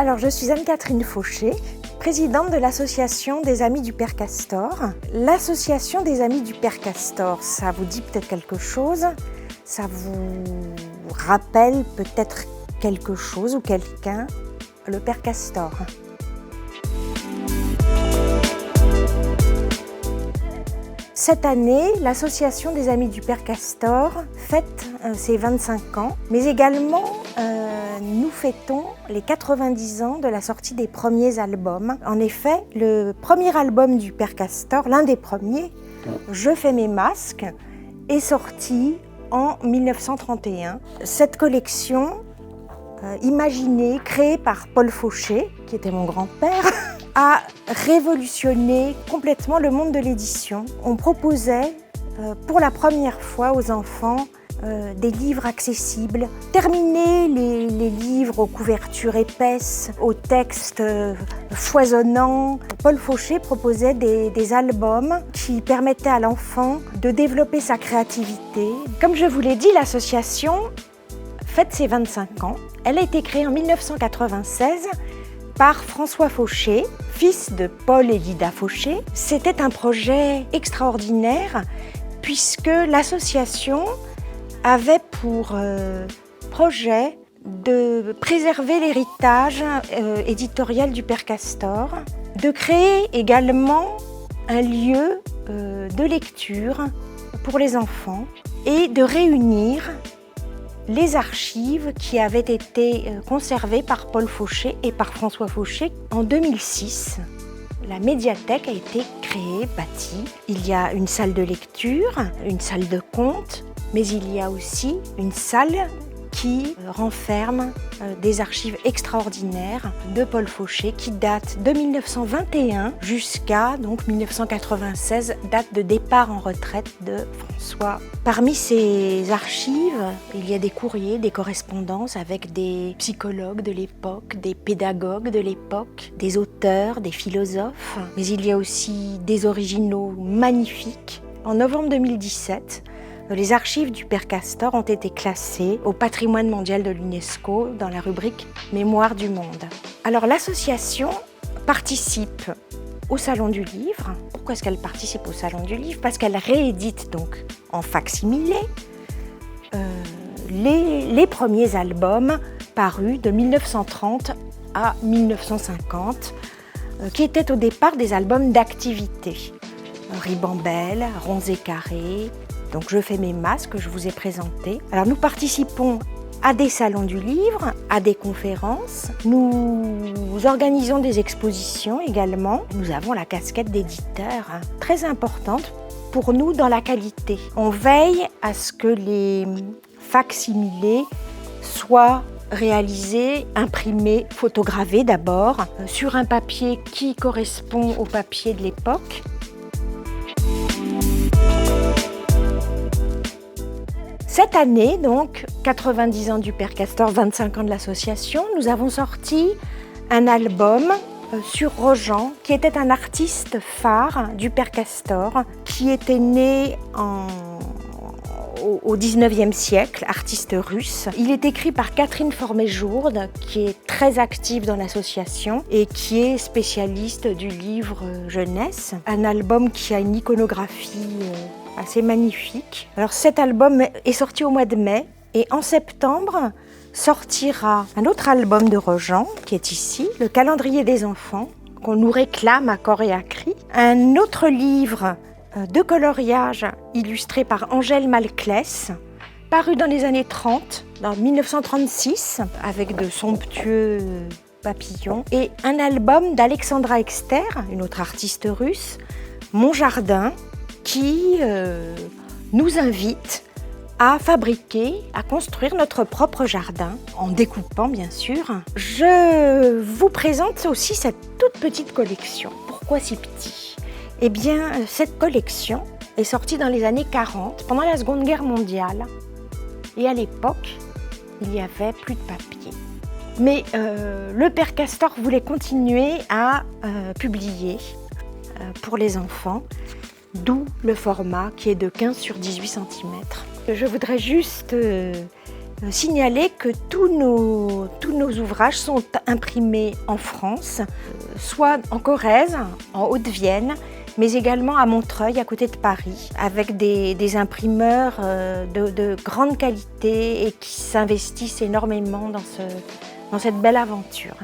Alors, je suis Anne-Catherine Fauché, présidente de l'Association des Amis du Père Castor. L'Association des Amis du Père Castor, ça vous dit peut-être quelque chose? Ça vous rappelle peut-être quelque chose ou quelqu'un? Le Père Castor. Cette année, l'Association des Amis du Père Castor fête ses 25 ans, mais également nous fêtons les 90 ans de la sortie des premiers albums. En effet, le premier album du Père Castor, l'un des premiers, Je fais mes masques, est sorti en 1931. Cette collection, imaginée, créée par Paul Fauché, qui était mon grand-père, a révolutionné complètement le monde de l'édition. On proposait pour la première fois aux enfants des livres accessibles. Terminer les livres aux couvertures épaisses, aux textes foisonnants. Paul Fauché proposait des albums qui permettaient à l'enfant de développer sa créativité. Comme je vous l'ai dit, l'association fête ses 25 ans. Elle a été créée en 1996 par François Fauché, fils de Paul et Lida Fauché. C'était un projet extraordinaire puisque l'association avait pour projet de préserver l'héritage éditorial du Père Castor, de créer également un lieu de lecture pour les enfants et de réunir les archives qui avaient été conservées par Paul Fauché et par François Fauché. En 2006, la médiathèque a été créée, bâtie. Il y a une salle de lecture, une salle de conte, mais il y a aussi une salle qui renferme des archives extraordinaires de Paul Fauché qui datent de 1921 jusqu'à 1996, date de départ en retraite de François. Parmi ces archives, il y a des courriers, des correspondances avec des psychologues de l'époque, des pédagogues de l'époque, des auteurs, des philosophes, mais il y a aussi des originaux magnifiques. En novembre 2017, les archives du Père Castor ont été classées au patrimoine mondial de l'UNESCO dans la rubrique Mémoire du monde. Alors l'association participe au Salon du Livre. Pourquoi est-ce qu'elle participe au Salon du Livre? Parce qu'elle réédite donc en facsimilé les premiers albums parus de 1930 à 1950, qui étaient au départ des albums d'activité. Ribambelle, Ronds et Carrés. Donc je fais mes masques que je vous ai présentés. Alors nous participons à des salons du livre, à des conférences. Nous organisons des expositions également. Nous avons la casquette d'éditeur, très importante pour nous dans la qualité. On veille à ce que les facsimilés soient réalisés, imprimés, photogravés d'abord, sur un papier qui correspond au papier de l'époque. Cette année, donc, 90 ans du Père Castor, 25 ans de l'association, nous avons sorti un album sur Rojan, qui était un artiste phare du Père Castor, qui était né au 19e siècle, artiste russe. Il est écrit par Catherine Formé-Jourde, qui est très active dans l'association et qui est spécialiste du livre jeunesse. Un album qui a une iconographie assez magnifique. Alors cet album est sorti au mois de mai et en septembre sortira un autre album de Rojan qui est ici, Le calendrier des enfants, qu'on nous réclame à corps et à cri. Un autre livre de coloriage illustré par Angèle Malclès, paru dans les années 30, en 1936, avec de somptueux papillons. Et un album d'Alexandra Exter, une autre artiste russe, Mon jardin, qui nous invite à fabriquer, à construire notre propre jardin, en découpant bien sûr. Je vous présente aussi cette toute petite collection. Pourquoi si petit? Eh bien, cette collection est sortie dans les années 40, pendant la Seconde Guerre mondiale. Et à l'époque, il n'y avait plus de papier. Mais le Père Castor voulait continuer à publier pour les enfants, d'où le format qui est de 15 sur 18 cm. Je voudrais juste Signaler que tous nos ouvrages sont imprimés en France, soit en Corrèze, en Haute-Vienne, mais également à Montreuil, à côté de Paris, avec des imprimeurs de grande qualité et qui s'investissent énormément dans cette belle aventure.